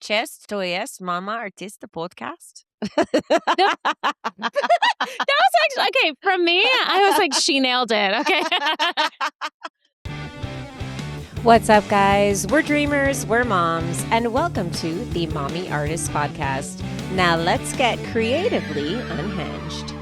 Esto es Mama Artista Podcast. That was actually, okay, from me, I was like, she nailed it, okay? What's up, guys? We're dreamers, we're moms, and welcome to the Mommy Artist Podcast. Now let's get creatively unhinged.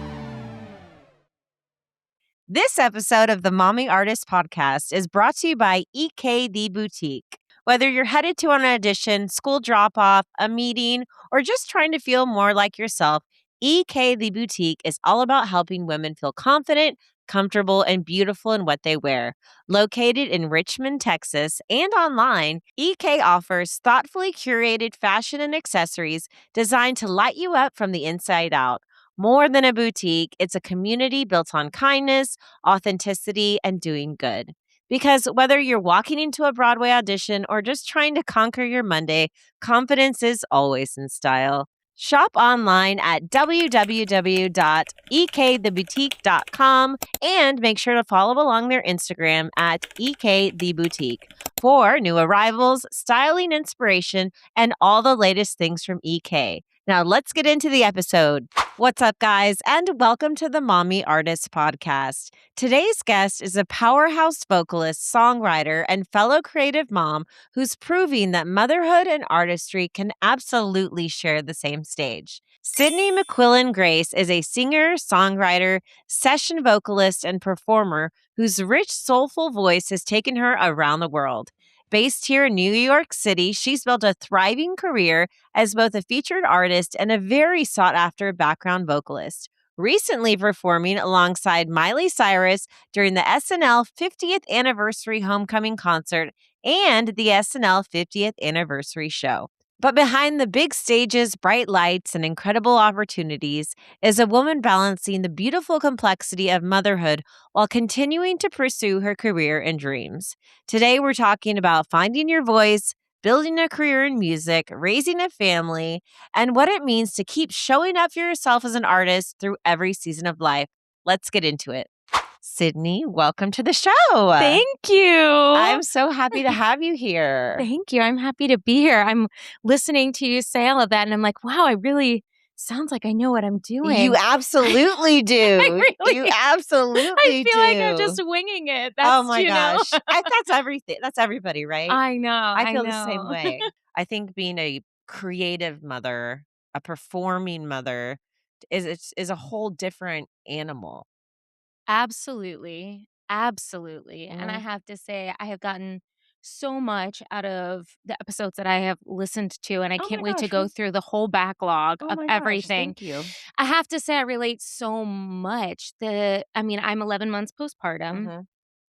This episode of the Mommy Artist Podcast is brought to you by the Boutique. Whether you're headed to an audition, school drop-off, a meeting, or just trying to feel more like yourself, the Boutique is all about helping women feel confident, comfortable, and beautiful in what they wear. Located in Richmond, Texas, and online, offers thoughtfully curated fashion and accessories designed to light you up from the inside out. More than a boutique, it's a community built on kindness, authenticity, and doing good. Because whether you're walking into a Broadway audition or just trying to conquer your Monday, confidence is always in style. Shop online at www.ektheboutique.com and make sure to follow along their Instagram at ektheboutique for new arrivals, styling inspiration, and all the latest things from EK. Now let's get into the episode. What's up, guys, and welcome to the Mommy Artist Podcast. Today's guest is a powerhouse vocalist, songwriter, and fellow creative mom who's proving that motherhood and artistry can absolutely share the same stage. Cydney McQuillan-Grace is a singer, songwriter, session vocalist, and performer whose rich, soulful voice has taken her around the world. Based here in New York City, she's built a thriving career as both a featured artist and a very sought-after background vocalist. Recently performing alongside Miley Cyrus during the SNL 50th Anniversary Homecoming Concert and the SNL 50th Anniversary Show. But behind the big stages, bright lights, and incredible opportunities is a woman balancing the beautiful complexity of motherhood while continuing to pursue her career and dreams. Today, we're talking about finding your voice, building a career in music, raising a family, and what it means to keep showing up for yourself as an artist through every season of life. Let's get into it. Cydney, welcome to the show. Thank you. I'm so happy to have you here. Thank you. I'm happy to be here. I'm listening to you say all of that, and I'm like, wow, I really sounds like I know what I'm doing. You absolutely do. You absolutely I feel do. like I'm just winging it. That's, oh my gosh. That's everything. That's everybody, right? I know. I feel the know. same way. I think being a creative mother, a performing mother is a whole different animal. Absolutely. Absolutely. And I Mhm. have to say, I have gotten so much out of the episodes that I have listened to, and I Oh can't my wait to gosh, go through the whole backlog Oh of my gosh, everything. thank you. I have to say, I relate so much. I'm 11 months postpartum Mhm.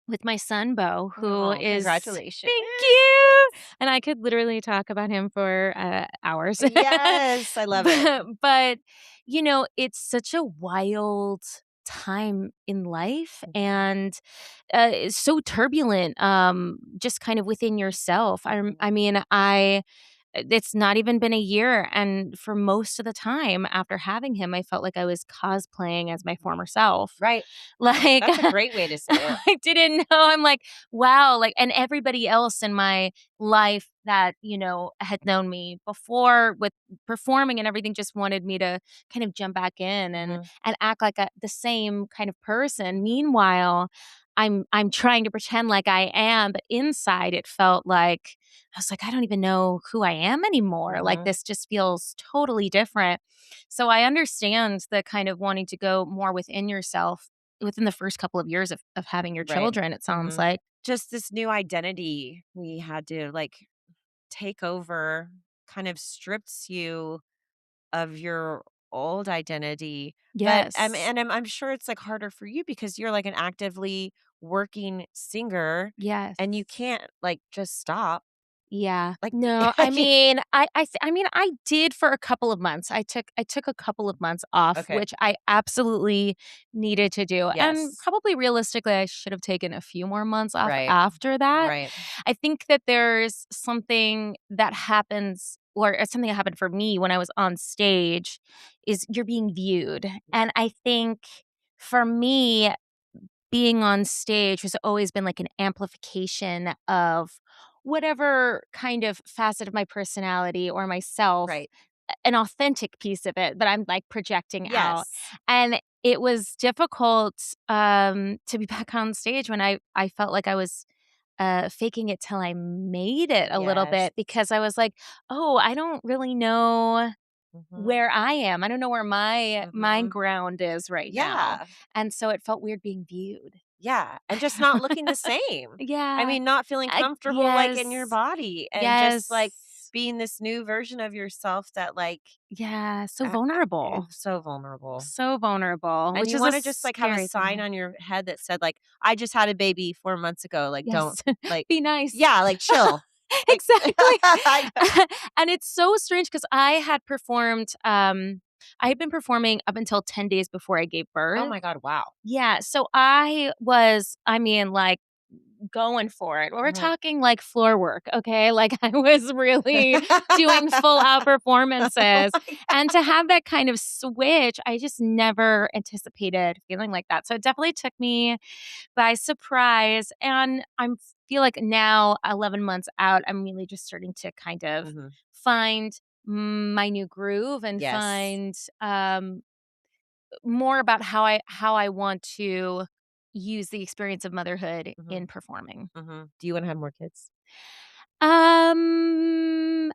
with my son, Bo, who Oh, is. congratulations. Thank you. And I could literally talk about him for hours. Yes, I love it. But, it's such a wild time in life and it's so turbulent, just kind of within yourself. I mean, it's not even been a year, and for most of the time after having him, I felt like I was cosplaying as my former self. Right. Like, That's a great way to say it. I didn't know. I'm like, wow, like, and everybody else in my life that, had known me before with performing and everything just wanted me to kind of jump back in and Mhm. act like the same kind of person. Meanwhile, I'm trying to pretend like I am, but inside it felt like I was like, I don't even know who I am anymore. Like, Mhm. this just feels totally different. So I understand the kind of wanting to go more within yourself within the first couple of years of having your Right. children, it sounds Mhm. like. Just this new identity we had to take over kind of strips you of your old identity. But Yes. I'm sure it's harder for you because you're an actively working singer Yes. and you can't just stop. Yeah. Like No, I mean, I did for a couple of months. I took a couple of months off, Okay. which I absolutely needed to do. And Yes. probably realistically, I should have taken a few more months off Right. after that. Right. I think that there's something that happens or something that happened for me when I was on stage is you're being viewed. And I think for me, being on stage has always been like an amplification of whatever kind of facet of my personality or myself, Right. an authentic piece of it that I'm, like, projecting out. Yes. And it was difficult, to be back on stage when I felt like I was, faking it till I made it a little Yes. bit because I was like, "Oh, I don't really know Mhm. where I am. I don't know where my Mhm. ground is right now." Yeah. And so it felt weird being viewed. Yeah, and just not looking the same. I Yeah. mean, not feeling comfortable, like, in your Yes. body and just, like, Yes. being this new version of yourself that, like, Yeah, so is vulnerable. so vulnerable. So vulnerable, And which you is a wanna just, like, have a scary sign thing. on your head that said, like, "I just had a baby 4 months ago, like, don't, Yes. like." Be nice. Yeah, like, chill. Like Exactly. I know. And it's so strange because I had been performing up until 10 days before I gave Oh birth. my god, wow. Yeah, so I was, I mean, like, going for it. We're Mhm. talking, like, floor work, okay? Like, I was really doing full out Oh performances, my god. and to have that kind of switch, I just never anticipated feeling like that. So it definitely took me by surprise, and I'm feel like now 11 months out, I'm really just starting to kind of Mhm. find my new groove and Yes. find, more about how I want to use the experience of motherhood Mhm. in performing. Mhm. Do you wanna have more kids? Um,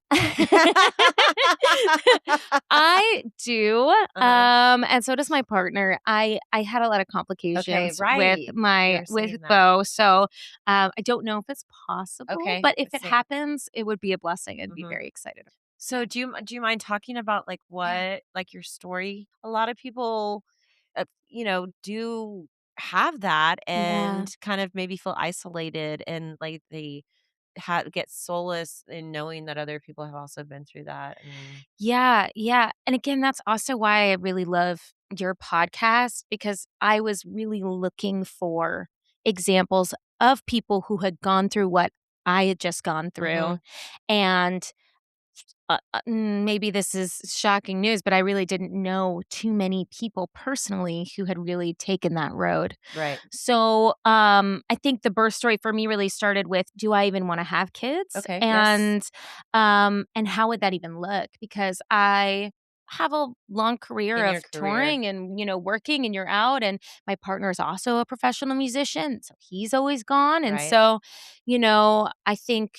I do, Uh-huh. and so does my partner. I had a lot of Okay, complications with right. my You're with saying that. Beau, so, I don't know if it's possible, Okay, but if let's it see. happens, it would be a blessing. I'd be Mhm. very excited. Yeah. So do you mind talking about, like, Yeah. what like, your story? A lot of people, do have that Yeah. and kind of maybe feel isolated and, like, they get solace in knowing that other people have also been through that and Yeah, yeah, and again, that's also why I really love your podcast because I was really looking for examples of people who had gone through what I had just gone through, Mhm. and maybe this is shocking news, but I really didn't know too many people personally who had really taken that road. Right. So, I think the birth story for me really started with, do I even wanna have kids? Okay, yes. And how would that even look? Because I have a long career In your of career. touring and, working and you're out, and my partner is also a professional musician, so he's always gone, and Right. so, I think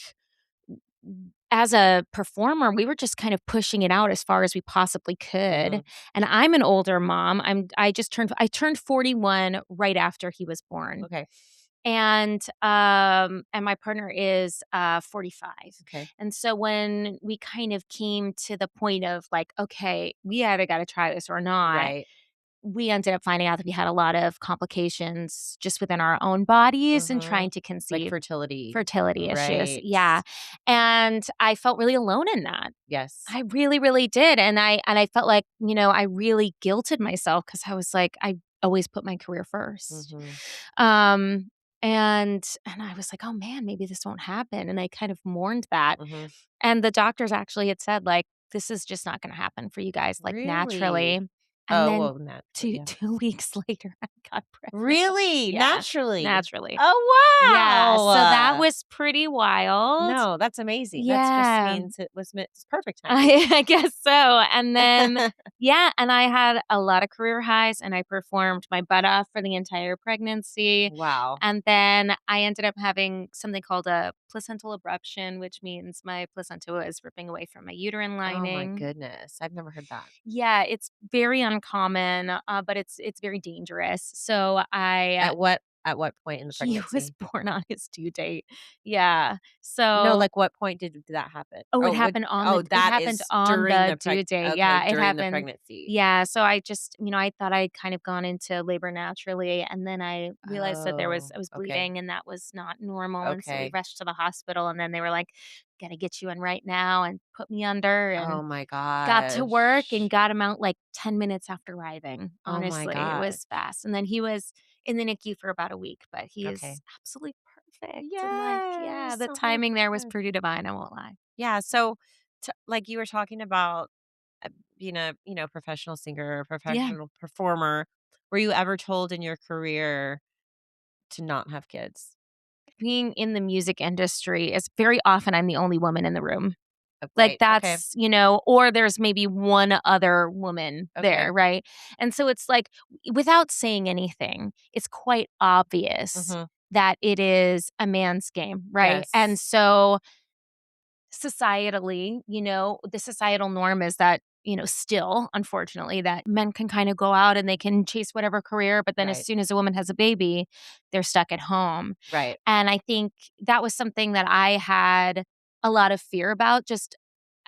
as a performer, we were just kind of pushing it out as far as we possibly could. Mhm. And I'm an older mom. I turned 41 right after he was born. Okay. And my partner is 45. Okay. And so when we kind of came to the point of like, okay, we either got to try this or not, Right. we ended up finding out that we had a lot of complications just within our own bodies and trying Mhm. to Like conceive. fertility. Fertility issues, Right. yeah, and I felt really alone in that. Yes. I really, really did, and I felt like, I really guilted myself because I was like, I always put my career first. Mhm. Um, and I was like, "Oh, man, maybe this won't happen," and I kind of mourned that, Mhm. and the doctors actually had said, like, "This is just not gonna happen for you guys, like, naturally," Really? and Oh, then well, naturally, two yeah. 2 weeks later, I got pregnant. Really? Yeah, Naturally? naturally. Yeah, Oh, so that wow! was pretty wild. No, that's amazing. That's just Yeah. means it was meant it's perfect timing. I guess so, and then yeah, and I had a lot of career highs, and I performed my butt off for the entire pregnancy, Wow. and then I ended up having something called a placental abruption, which means my placenta was ripping away from my uterine Oh my lining. goodness. I've never heard that. Yeah, it's very uncommon, but it's very dangerous. So I At what point in the he was pregnancy? born on his due date. Yeah. No, So like, what point did that happen? Oh, Oh, what it that happened is on during the the due date. okay, Yeah, it during the happened. pregnancy. Yeah, so I just, I thought I'd kind of gone into labor naturally, and then I realized that Oh, I was okay. bleeding and that was not normal, and so we Okay. rushed to the hospital, and then they were like, "Gotta get you in right now," and put me under and Oh my got to work and gosh. got him out like 10 minutes after arriving. Oh my Honestly, it god. was fast. And then he was in the NICU for about a week, but he is Okay. absolutely perfect. And like, yeah, Yes. the Oh my timing there was god. pretty divine, I won't lie. Yeah, so like you were talking about being a, professional singer or Yeah. professional performer, were you ever told in your career to not have kids? being in the music industry is very often I'm the only woman in the room. Like Right. Okay. that's, or there's maybe one other woman Okay. there, right? And so it's like, without saying anything, it's quite obvious Mhm. that it is a man's game, right? Yes. And so societally, the societal norm is that, still, unfortunately, that men can kind of go out and they can chase whatever career, but then as Right. soon as a woman has a baby, they're stuck at home. Right. And I think that was something that I had a lot of fear about, just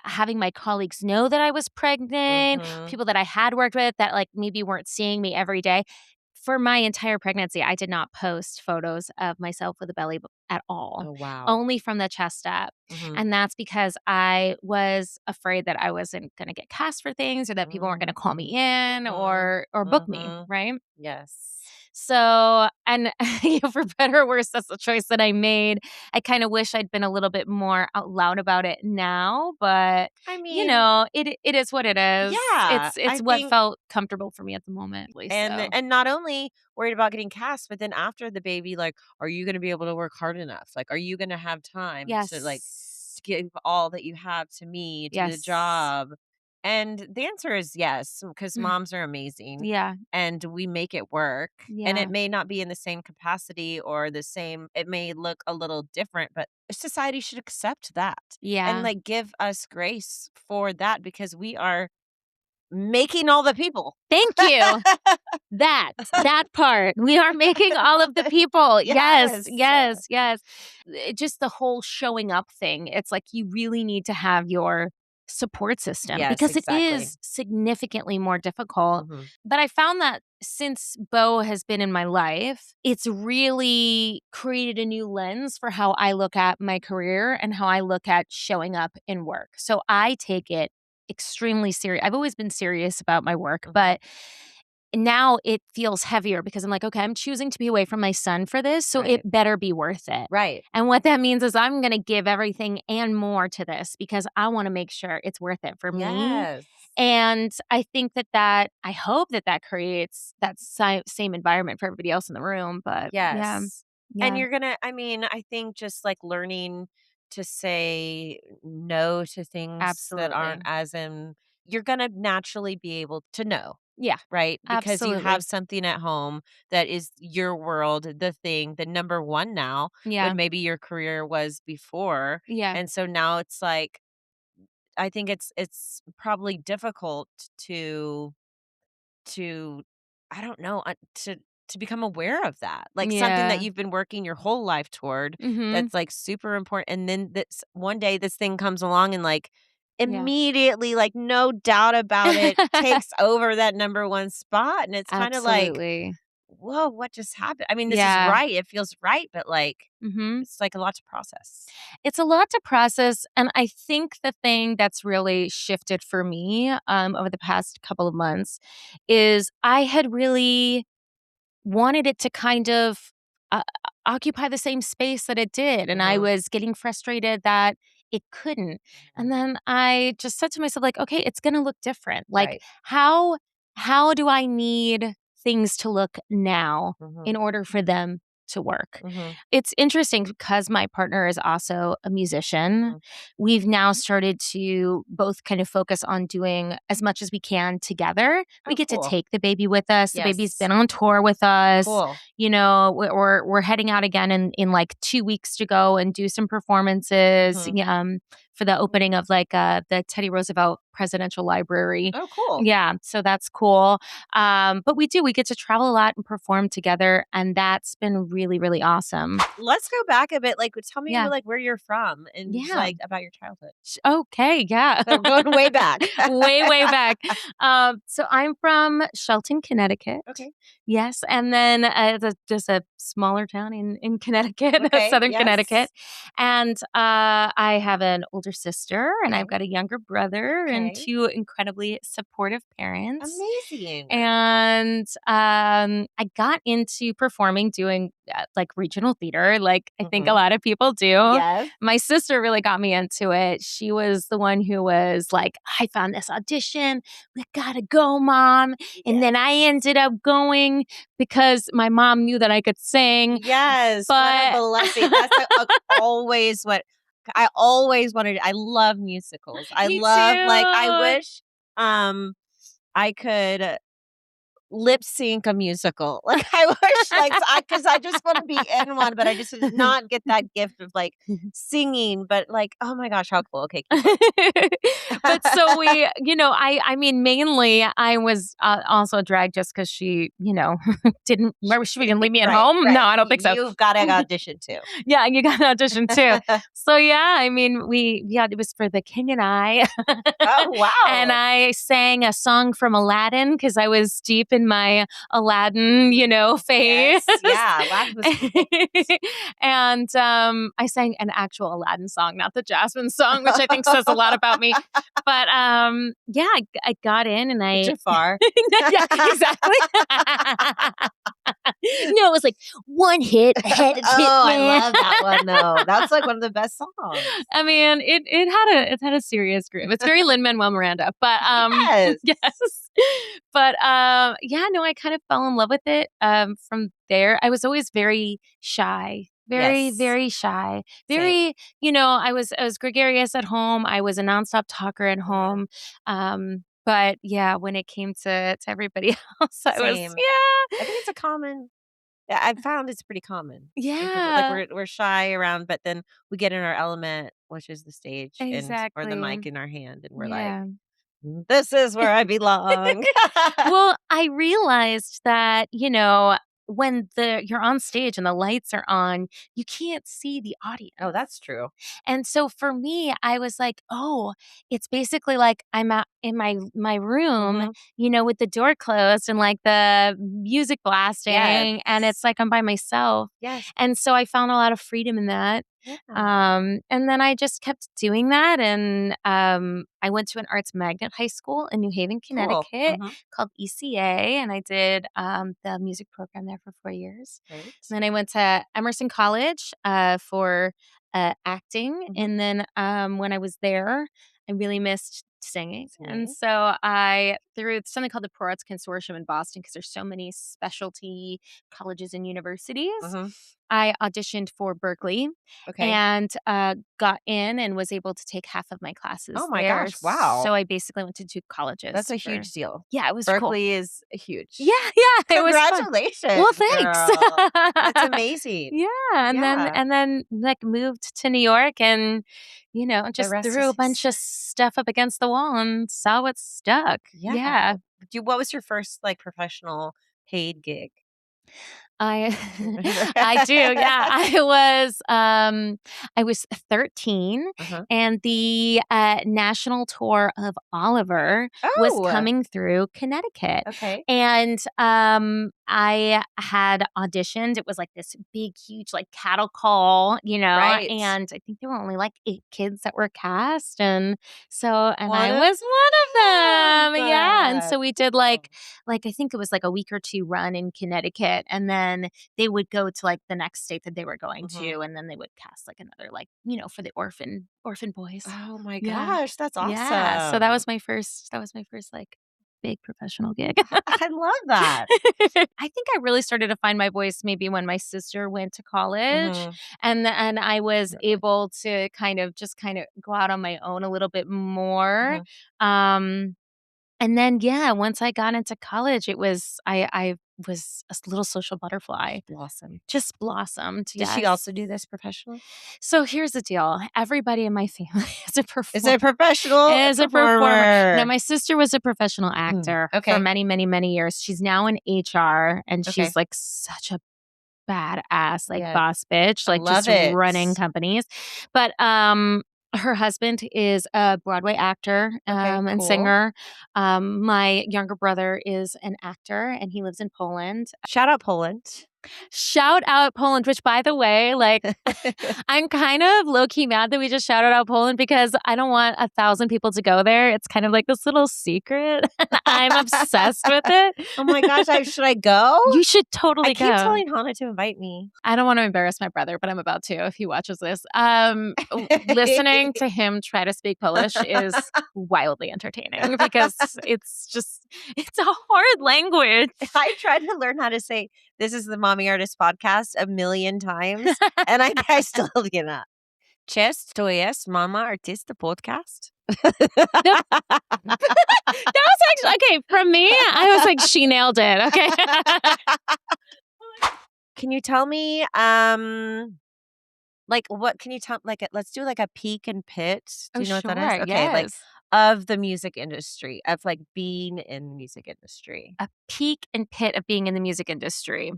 having my colleagues know that I was pregnant, Mhm. people that I had worked with that like maybe weren't seeing me every day. For my entire pregnancy, I did not post photos of myself with a belly at all, Oh, wow. only from the chest up. Mhm. And that's because I was afraid that I wasn't going to get cast for things or that people weren't going to call me in or book me, Mhm. right? Yes. So, and for better or worse, that's the choice that I made. I kind of wish I'd been a little bit more out loud about it now, but I mean, it is what it is. yeah, I It's what think felt comfortable for me at the moment. So, and not only worried about getting cast, but then after the baby, like, are you gonna be able to work hard enough? Like, are you gonna have time to, like, yes. to give all that you have to me, to the Yes. job? And the answer is yes, because Mm, moms are amazing yeah. and we make it work. And it Yeah. may not be in the same capacity or the same, it may look a little different, but society should accept that and Yeah. like give us grace for that because we are making all the people. Thank you. That part. We are making all of the people. Yes, Yes. yes, yes. Just the whole showing up thing. It's like you really need to have your support system Yes, because it exactly. is significantly more difficult. Mhm. But I found that since Bo has been in my life, it's really created a new lens for how I look at my career and how I look at showing up in work. So I take it extremely serious. I've always been serious about my work, Mhm. but now it feels heavier because I'm like, okay, I'm choosing to be away from my son for this, so Right. it better be worth it. Right. And what that means is I'm going to give everything and more to this because I want to make sure it's worth it for me. Yes. And I think I hope that creates that same environment for everybody else in the room. But yeah, Yes. And yeah, you're gonna I mean, I think just, like, learning to say no to things that aren't absolutely. as you're gonna naturally be able to know, Yeah, right? Because you have absolutely. something at home that is your world, the thing, the number 1 now, Yeah, when maybe your career was before, yeah, and so now it's like I think it's probably difficult to to I don't know, to become aware of that. Like something that yeah. you've been working your whole life toward Mm-hmm. that's like super important and then this one day this thing comes along and like Yeah. immediately like no doubt about it takes over that number 1 spot and it's kind of like Absolutely. whoa, what just happened? I mean, this is Yeah. right. It feels right, but like Mm-hmm. it's like a lot to process. It's a lot to process, and I think the thing that's really shifted for me, over the past couple of months is I had really wanted it to kind of, occupy the same space that it did, and I Mhm. was getting frustrated that it couldn't, and Mhm. then I just said to myself, like, "Okay, it's gonna look different." Like, Right. how do I need things to look now Mhm. in order for them to work? Mhm. It's interesting because my partner is also a musician. Mhm. We've now started to both kind of focus on doing as much as we can together. We Oh, get to cool. take the baby with us. The baby's Yes. been on tour with us. Cool. We're heading out again in like 2 weeks to go and do some performances. Mhm. For the opening of like the Teddy Roosevelt Presidential Library. Oh, cool. Yeah, so that's cool. But we get to travel a lot and perform together, and that's been really, really awesome. Let's go back a bit. Like, tell me, Yeah. like, where you're from and just, Yeah. like, about your childhood. Okay, yeah. So going way back. Way, way back. So I'm from Shelton, Connecticut. Okay. Yes, and then just a smaller town in Connecticut, Okay. Southern Yes. Connecticut. And I have an older older sister, and I've got a younger brother and Okay. 2 incredibly supportive parents. Amazing. And I got into performing, doing like regional theater, like I think a lot of people do. Yes. My sister really got me into it. She was the one who was like, I found this audition. We gotta go, Mom. And then I ended up going because my mom knew that I could sing. Yes. But what a blessing. That's always what I always wanted. I love musicals. I Me love like I too. wish I could lip sync a musical. Like I wish like because I just want to be in one, but I just did not get that gift of like singing. But like, oh my gosh, how cool. Okay, keep going. But so we, I mean, mainly I was also dragged just because she, didn't, where she didn't leave me at Right, home. right. No, I don't think so. You've got to audition too. Yeah, you got an audition too. So yeah, I mean, it was for The King and I. Oh wow. And I sang a song from Aladdin because I was deep in my Aladdin, phase. Yes, yeah, Aladdin was And I sang an actual Aladdin song, not the Jasmine song, which I think says a lot about me. But yeah, I got in and I Jafar. yeah, exactly. No, it was like one hit, ahead of Oh, I Hitman. love that one though. That's like one of the best songs. I mean, it had a serious groove. It's very Lin-Manuel Miranda, but Yes. yes. But yeah, no, I kind of fell in love with it from there. I was always very shy. Very, Yes. very shy. Same. Very, I was gregarious at home. I was a nonstop talker at home. But yeah, when it came to everybody else, I was Same. yeah. I think it's a common. Yeah, I've found it's pretty common. Yeah. Like we're shy around, but then we get in our element, which is the stage or the Exactly. mic in our hand, and we're like, Yeah. this is where I belong. Well, I realized that, when you're on stage and the lights are on, you can't see the audience. Oh, that's true. And so for me, I was like, oh, it's basically like I'm out in my room, with the door closed and like the music blasting, and Yes. it's like I'm by myself. Yes. And so I found a lot of freedom in that. Yeah. And then I just kept doing that. And I went to an arts magnet high school in New Haven, Cool. Connecticut called ECA. And I did the music program there for 4 years. Great. And then I went to Emerson College for acting. And then when I was there, I really missed singing. And so I, through something called the Pro Arts Consortium in Boston, because there's so many specialty colleges and universities, I auditioned for Berkeley and got in and was able to take half of my classes. Oh my there. gosh, wow. So I basically went to 2 colleges. That's a huge deal. Yeah, it was Berkeley cool. is huge. Yeah, it was fun. Congratulations. Well, thanks. Girl. That's amazing. Yeah, and then like moved to New York and just rest threw is a bunch of stuff up against the wall and saw what stuck. Yeah. What was your first like professional paid gig? I do. Yeah. I was 13 and the national tour of Oliver was coming through Connecticut. Okay. And I had auditioned. It was like this big, huge, like cattle call, Right. and I think there were only like 8 kids that were cast. And so, and One I of was one of them. Yeah. And them. so we did like I think it was like a week or 2 run in Connecticut. And then they would go to like the next state that they were going to. And then they would cast like another, like, for the orphan boys. Oh my Yeah. gosh, that's awesome. Yeah. So that was my first like big professional gig. I love that. I think I really started to find my voice maybe when my sister went to college and I was able to kind of go out on my own a little bit more. And then, once I got into college, it was, I was a little social butterfly. Just blossomed. Did she also do this professionally? So here's the deal. Everybody in my family is a performer. Is a professional? Is a performer. Now, my sister was a professional actor Okay. for many, many, many years. She's now in HR and she's like such a badass, like boss bitch, like love just it. running companies. But her husband is a Broadway actor and cool. singer. My younger brother is an actor and he lives in Poland. Shout out Poland. Shout out Poland, which by the way, like I'm kind of low-key mad that we just shouted out Poland because I don't want 1,000 people to go there. It's kind of like this little secret. I'm obsessed with it. Oh my gosh, should I go? You should totally I go. keep telling Hannah to invite me. I don't want to embarrass my brother, but I'm about to if he watches this. Listening to him try to speak Polish is wildly entertaining because it's a hard language. I tried to learn how to say, this is the Mommy Artist podcast a million times, and I still cannot. Cześć, to jest Mama Artista podcast. That was actually, okay, from me, I was like, she nailed it. Okay. Can you tell me, like, what can you tell, like, let's do like a peek and pit. Do you know what that is? Okay, like yes. of the music industry, of like being in the music industry. A peak and pit of being in the music industry.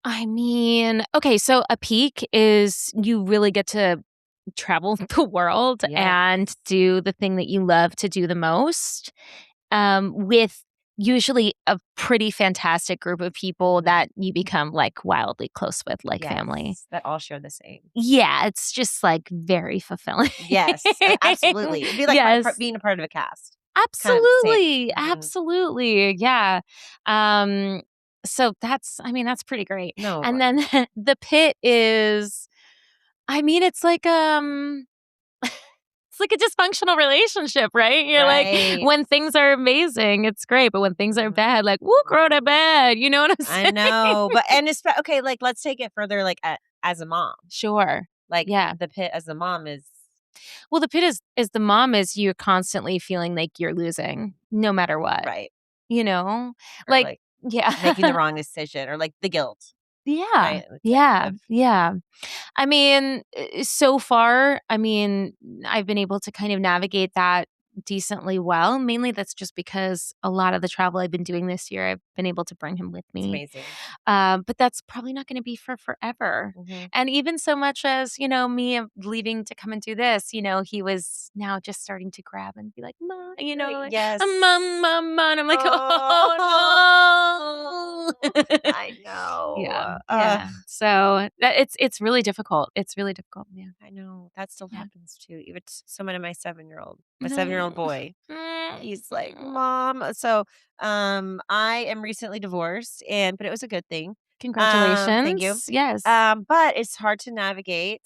I mean, okay, so a peak is you really get to travel the world Yes. and do the thing that you love to do the most, with usually a pretty fantastic group of people that you become like wildly close with, like family. Yes, that all share the same. Yeah, it's just like very fulfilling. Yes, absolutely. It'd be like Yes. being a part of a cast. Absolutely. Mhm. Absolutely. Yeah. So that's pretty great. No, And then the pit is, I mean, it's like it's like a dysfunctional relationship, right? You're like, Right. when things are amazing, it's great, but when things are bad, like, woo, grow to bed. You know what I'm saying? I know, but and it's okay. Like, let's take it further. Like, as a mom, Sure. like, Yeah. the pit as a mom is Well, the pit is the mom is you're constantly feeling like you're losing no matter what. right, You know? or Like, yeah. making the wrong decision, or like the guilt. Yeah. Right? It's like Yeah. the- Yeah. I mean, so far, I mean, I've been able to kind of navigate that decently well. Mainly that's just because a lot of the travel I've been doing this year, I've been able to bring him with It's me. amazing. But that's probably not going to be for forever. Mhm. And even so much as, me leaving to come and do this, he was now just starting to grab and be like, Mom, like, Yes. Mom, Mom, Mom. And I'm like, Oh, oh, no. I know. Yeah. Yeah. So it's really difficult. It's really difficult. Yeah. I know that still Yeah. happens too. Even someone in my 7-year-old boy. He's like, Mom. So, I am recently divorced, but it was a good thing. Congratulations. Thank you. Yes. But it's hard to navigate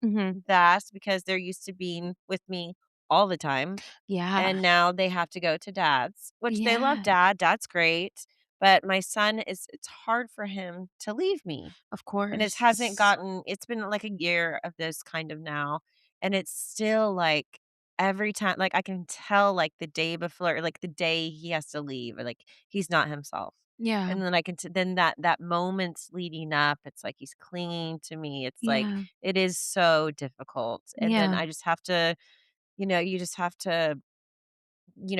Mhm. that because they're used to being with me all the time, Yeah. and now they have to go to dad's, which they love Yeah. dad. Dad's great, but my son it's hard for him to leave me. Of course. And it's been like a year of this kind of now. And it's still like every time, like I can tell like the day before, like the day he has to leave, or like he's not himself. Yeah. And then then that moment's leading up, it's like he's clinging to me. It's like, Yeah. it is so difficult. And then Yeah. I just have to, you just have to,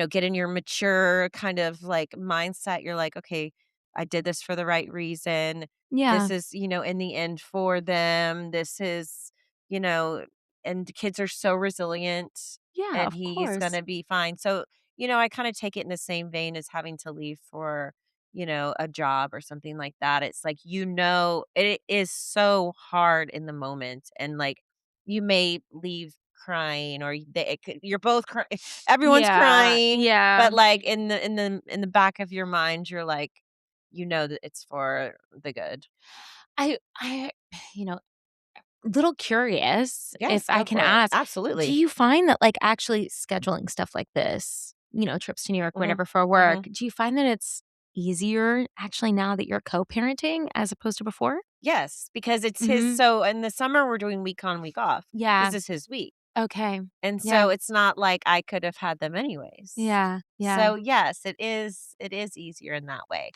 get in your mature kind of like mindset. You're like, okay, I did this for the right reason. Yeah. This is, in the end for them. This is, you know, and kids are so resilient, Yeah, and of he's going course. to be fine. So, I kind of take it in the same vein as having to leave for, a job or something like that. It's like, it is so hard in the moment. And like, you may leave crying, or you're both crying. Everyone's Yeah. crying, Yeah. but like in the back of your mind, you're like, that it's for the good. I little curious Yes, if I go can for it. ask, do Absolutely. you find that like actually scheduling stuff like this, trips to New York, Mhm. whatever for work, do you find that it's easier actually now that you're co-parenting as opposed to before? Yes, because it's his. Mhm. So in the summer, we're doing week on, week off. Yeah. This is his week. Okay. And Yeah. so it's not like I could have had them anyways. Yeah. Yeah. So yes, it is easier in that way.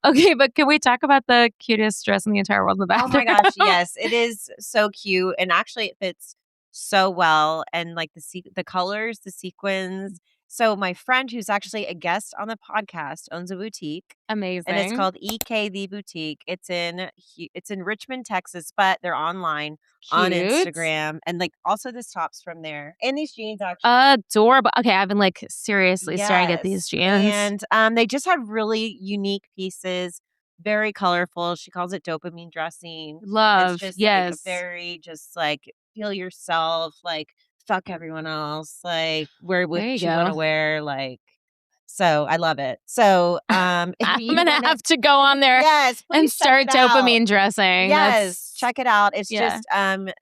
Okay, but can we talk about the cutest dress in the entire world in the Oh bathroom? my gosh, yes, it is so cute, and actually it fits so well, and like the colors, the sequins. So my friend, who's actually a guest on the podcast, owns a boutique, Amazing. and it's called EK the Boutique. It's in Richmond, Texas, but they're online on Cute. Instagram, and like also this top's from there, and these jeans actually. Adorable. Okay, I've been like seriously staring at these Yes, jeans. and they just have really unique pieces. very colorful. She calls it dopamine dressing. Love. It's just like a Yes. very just like feel yourself, like fuck everyone else, like wear what There you you want to go. wear, like. So I love it. So if I'm you gonna want to, have to go on there yes, and please check start it out. dopamine dressing. Yes, That's check it out. It's yeah. just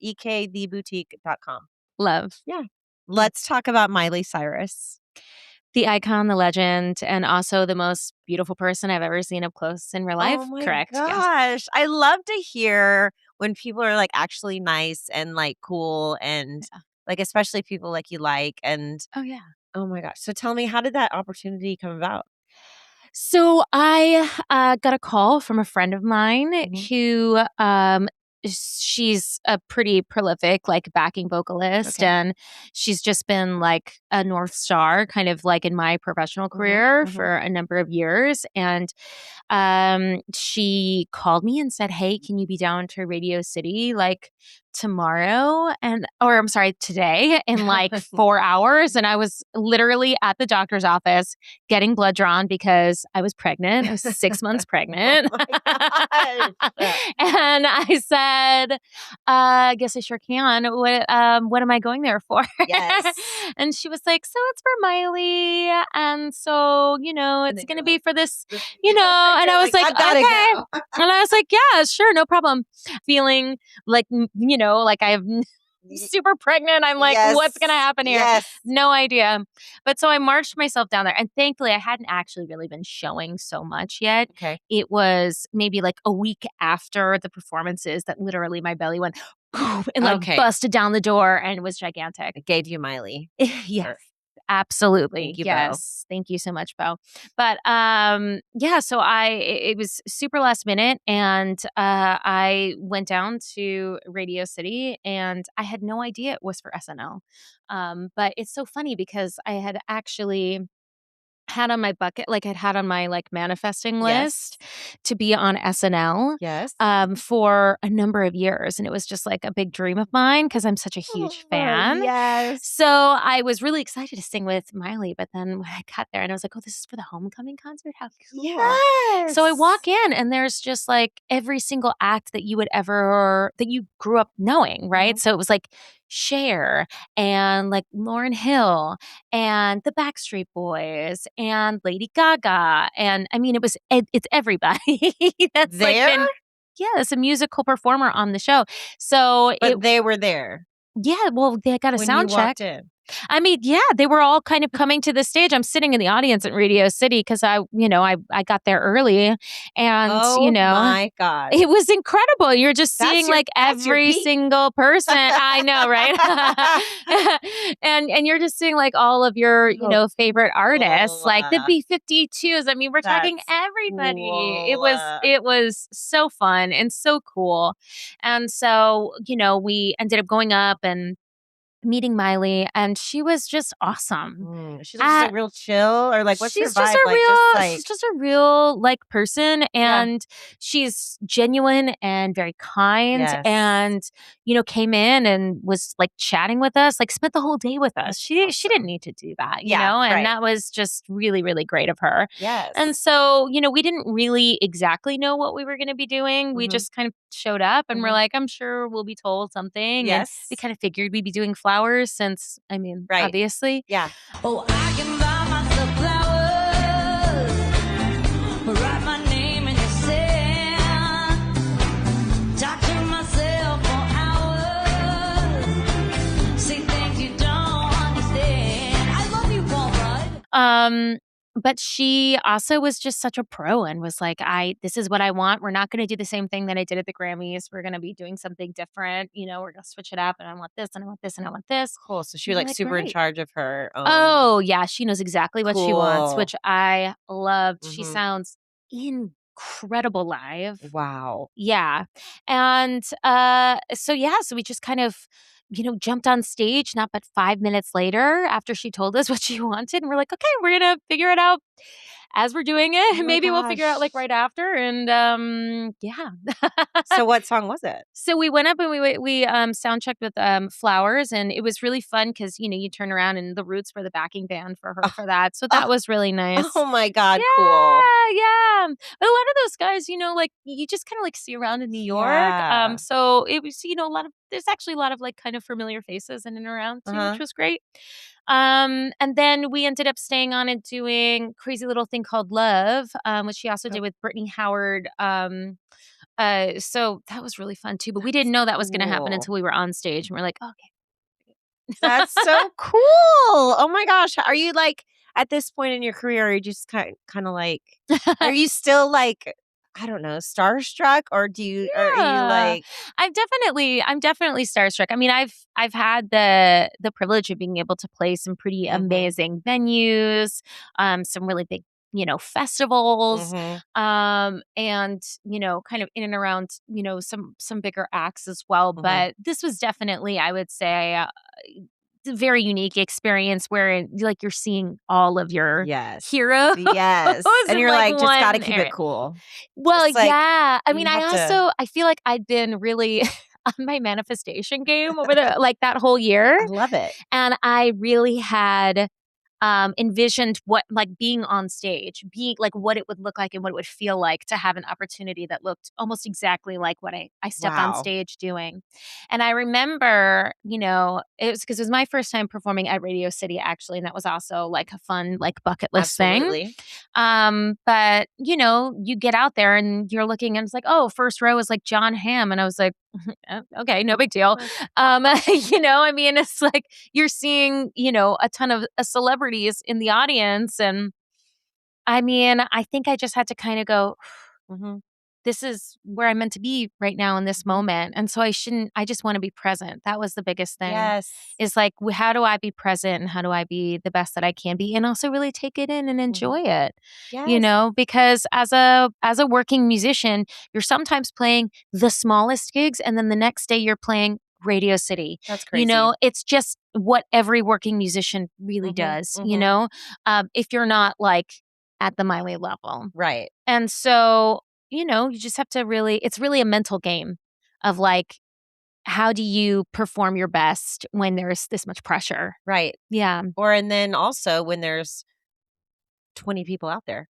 ektheboutique.com. Love. Yeah. Let's talk about Miley Cyrus. The icon, the legend, and also the most beautiful person I've ever seen up close in real life. Oh my Correct. Yes. gosh. I love to hear when people are like actually nice and like cool and Yeah. like especially people like you like and Oh yeah. oh my gosh. So tell me, how did that opportunity come about? So I got a call from a friend of mine Mhm. who she's a pretty prolific like backing vocalist Okay. and she's just been like a North Star kind of like in my professional Mhm, career mhm. for a number of years. And she called me and said, "Hey, can you be down to Radio City like tomorrow?" And or I'm sorry, today in like 4 hours. And I was literally at the doctor's office getting blood drawn because I was pregnant. I was 6 months pregnant. Oh my gosh. And I said, I guess I sure can. What am I going there for?" Yes. And she was like, "So it's for Miley. And so, And it's then going you're to be like, for this, this- and you're I was like, I gotta okay. go. And I was like, yeah, sure, no problem. Feeling like, like I'm super pregnant. I'm like, Yes. what's going to happen here? Yes. No idea. But so I marched myself down there. And thankfully, I hadn't actually really been showing so much yet. Okay. It was maybe like a week after the performances that literally my belly went and like Okay. busted down the door and it was gigantic. It gave you Miley. Yes. Or- Absolutely. Thank you, Bo. Yes. Thank you so much, Bo. But yeah, so it was super last minute and I went down to Radio City and I had no idea it was for SNL. But it's so funny because I had actually had on my bucket, like I'd had on my like manifesting Yes. list to be on SNL Yes. for a number of years. And it was just like a big dream of mine because I'm such a huge fan. Yes. So I was really excited to sing with Miley. But then when I got there and I was like, oh, this is for the homecoming concert? How cool. Yes. So I walk in and there's just like every single act that you grew up knowing, right? Mhm. So it was like Cher and like Lauryn Hill and the Backstreet Boys and Lady Gaga. And I mean, it's everybody that's like There? been, it's a musical performer on the show. So But they were there well, they got a when sound you check. walked in. I mean, yeah, they were all kind of coming to the stage. I'm sitting in the audience at Radio City because I got there early, and Oh my gosh. it was incredible. You're just That's seeing your- like that's your every peak. single person. I know, right? and you're just seeing like all of your Oh, favorite artists, like the cool. B-52s. I mean, we're talking That's everybody. cool. It was so fun and so cool, and so we ended up going up and meeting Miley, and she was just awesome. She's just a real chill, or like, what's her She's just vibe? a Like, real, just like, she's just a real like person, Yeah. and she's genuine and very kind, Yes. and came in and was like chatting with us, like spent the whole day with us. That's She awesome. didn't need to do that, Yeah, and right. that was just really really great of her. yes. And so, we didn't really exactly know what we were going to be doing. We Mhm. just kind of showed up and we're Mhm. like, I'm sure we'll be told something. And Yes. we kind of figured we'd be doing flowers since, I mean, Right. obviously. Yeah. Oh, I can buy myself flowers, write my name in the sand, talk to myself for hours, say things you don't understand. I love you, Paul Rudd. But she also was just such a pro and was like, this is what I want. We're not going to do the same thing that I did at the Grammys. We're going to be doing something different. We're going to switch it up and I want this and I want this and I want this. Cool. So she was I'm like like, super in great. charge of her own. Oh, yeah. She knows exactly what she wants, Cool. which I loved. She Mhm. sounds incredible live. Wow. Yeah. And so we just kind of, jumped on stage not but 5 minutes later after she told us what she wanted. And we're like, okay, we're going to figure it out as we're doing it, Oh my maybe we'll figure out like gosh. right after. And yeah. So what song was it? So we went up and we sound checked with Flowers, and it was really fun because you turn around and the Roots were the backing band for her for that. So that was really nice. Oh my God, Yeah, cool. yeah. But a lot of those guys, like you just kind of like see around in New York. Yeah. So it was, there's actually a lot of like kind of familiar faces in and around too, which was great. And then we ended up staying on and doing Crazy Little Thing Called Love, which she also did with Brittany Howard. So that was really fun too. But we didn't know that was going to happen Cool. until we were on stage, and we're like, okay. That's so cool. Oh my gosh. Are you like at this point in your career, are you just kind of like, are you still like, I don't know, starstruck, or are you Yeah. like, I'm definitely starstruck. I mean, I've had the privilege of being able to play some pretty amazing venues, some really big, festivals, and kind of in and around, some bigger acts as well. But this was definitely, I would say, a very unique experience where like you're seeing all of your heroes. Yes. And in, you're like, just got to one keep area. it cool. Well, Just, like, yeah. I you mean, have to- I feel like I'd been really on my manifestation game over that whole year. I love it. And I really had envisioned what like being on stage, being like what it would look like and what it would feel like to have an opportunity that looked almost exactly like what I stepped on stage doing. And I remember, it was because it was my first time performing at Radio City actually, and that was also like a fun like bucket list thing. But you get out there and you're looking and it's like, oh, first row is like John Hamm, and I was like, okay, no big deal. I mean, it's like you're seeing, a ton of celebrities in the audience. And I mean, I think I just had to kind of go, this is where I'm meant to be right now in this moment. And so I just want to be present. That was the biggest thing. Yes. Is like, how do I be present and how do I be the best that I can be? And also really take it in and enjoy it, because as a working musician, you're sometimes playing the smallest gigs and then the next day you're playing Radio City. That's crazy. It's just what every working musician really does, if you're not like at the Miley level. Right. And so, you just have to it's really a mental game of like, how do you perform your best when there's this much pressure? Right. Yeah. And then also when there's 20 people out there.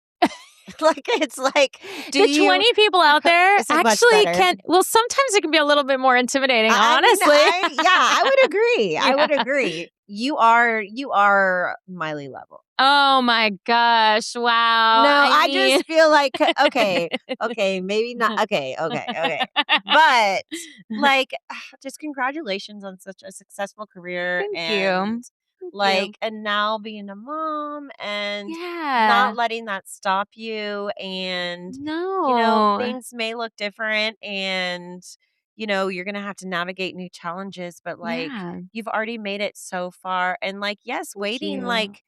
Like, it's like, 20 people out there Is it much actually better? sometimes it can be a little bit more intimidating, honestly. I would agree. I would agree. You are Miley level. Oh my gosh. Wow. No, I mean- just feel like, okay, maybe not. Okay. But like, just congratulations on such a successful career. Thank you. And now being a mom and Yeah. not letting that stop you. And, No. things may look different and, you're going to have to navigate new challenges, but like, you've already made it so far. And like, yes, waiting, like,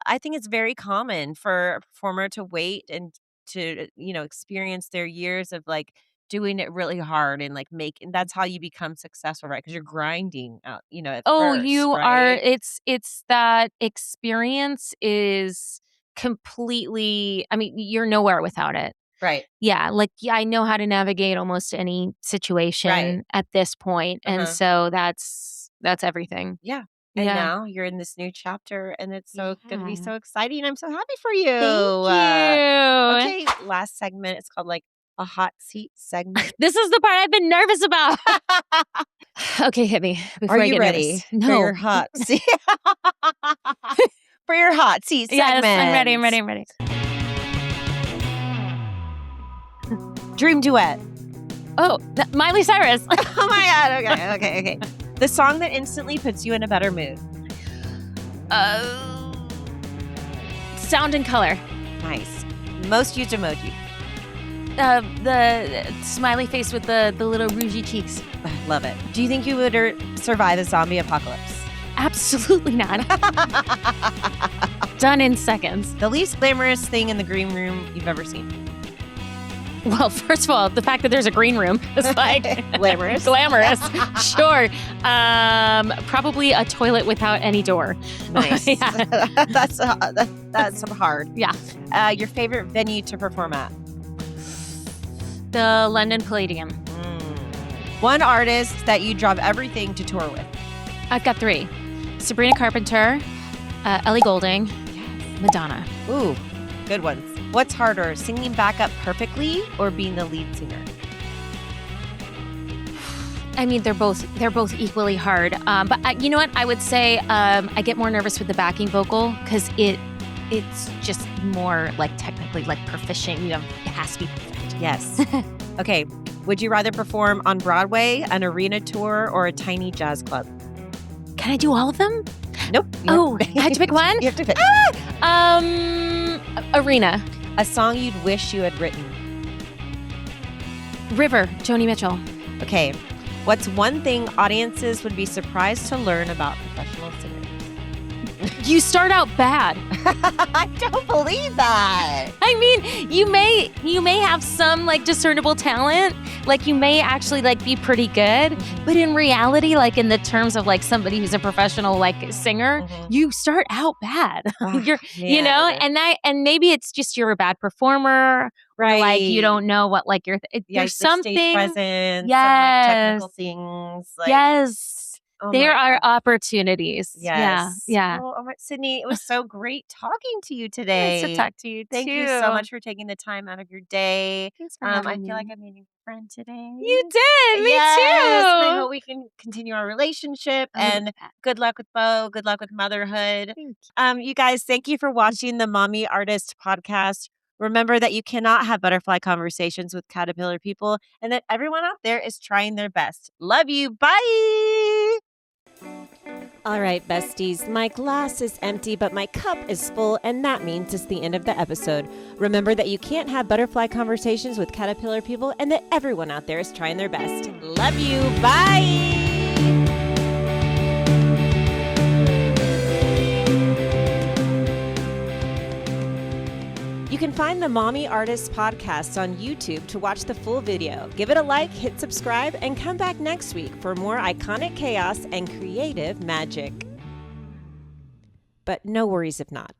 I think it's very common for a performer to wait and to, experience their years of like doing it really hard and like that's how you become successful, right? Because you're grinding out, at first, you right? are. It's that experience is completely, I mean, you're nowhere without it. Right. Yeah. Like, I know how to navigate almost any situation at this point. And so that's everything. Yeah. And now you're in this new chapter and it's going to be so exciting. I'm so happy for you. Thank you. Okay. Last segment. It's called like a hot seat segment. This is the part I've been nervous about. Okay, hit me. Are you ready nervous. for your hot seat? For your hot seat segment. Yes, I'm ready. Dream duet. Oh, Miley Cyrus. Oh my God. Okay. The song that instantly puts you in a better mood. Sound and Color. Nice. Most used emoji. The smiley face with the little rougey cheeks. I love it. Do you think you would survive a zombie apocalypse? Absolutely not. Done in seconds. The least glamorous thing in the green room you've ever seen. Well, first of all, the fact that there's a green room is like Glamorous. Glamorous, sure. Probably a toilet without any door. Nice. Yeah. That's hard. Yeah. Your favorite venue to perform at? The London Palladium. One artist that you drop everything to tour with? I've got 3. Sabrina Carpenter, Ellie Goulding, Madonna. Ooh, good ones. What's harder, singing backup perfectly or being the lead singer? I mean, they're both equally hard. But you know what? I would say I get more nervous with the backing vocal because it's just more like technically like proficient. It has to be perfect. Yes. Okay. Would you rather perform on Broadway, an arena tour, or a tiny jazz club? Can I do all of them? Nope. Oh, I have to pick one? You have to pick. Arena. A song you'd wish you had written. River, Joni Mitchell. Okay. What's one thing audiences would be surprised to learn about professional singers? You start out bad. I don't believe that. I mean, you may have some like discernible talent, like you may actually like be pretty good, but in reality, like in the terms of like somebody who's a professional like singer, you start out bad. You know, and maybe it's just you're a bad performer, right? Or, like you don't know what like there's something stage presence, yes, some, like, technical things, like, yes. Oh there my are God. opportunities. Yes. Yeah. Oh, Cydney, it was so great talking to you today. Nice to talk to you Thank too. you so much for taking the time out of your day. Thanks for I having feel like me. I made a friend today. You did. Me Yes, and I too. hope we can continue our relationship. Oh, And yeah. good luck with Bo. Good luck with motherhood. Thank you. You guys, thank you for watching the Mommy Artist podcast. Remember that you cannot have butterfly conversations with caterpillar people, and that everyone out there is trying their best. Love you. Bye. All right, besties, my glass is empty, but my cup is full, and that means it's the end of the episode. Remember that you can't have butterfly conversations with caterpillar people, and that everyone out there is trying their best. Love you. Bye. You can find the Mommy Artist podcast on YouTube to watch the full video. Give it a like, hit subscribe, and come back next week for more iconic chaos and creative magic. But no worries if not.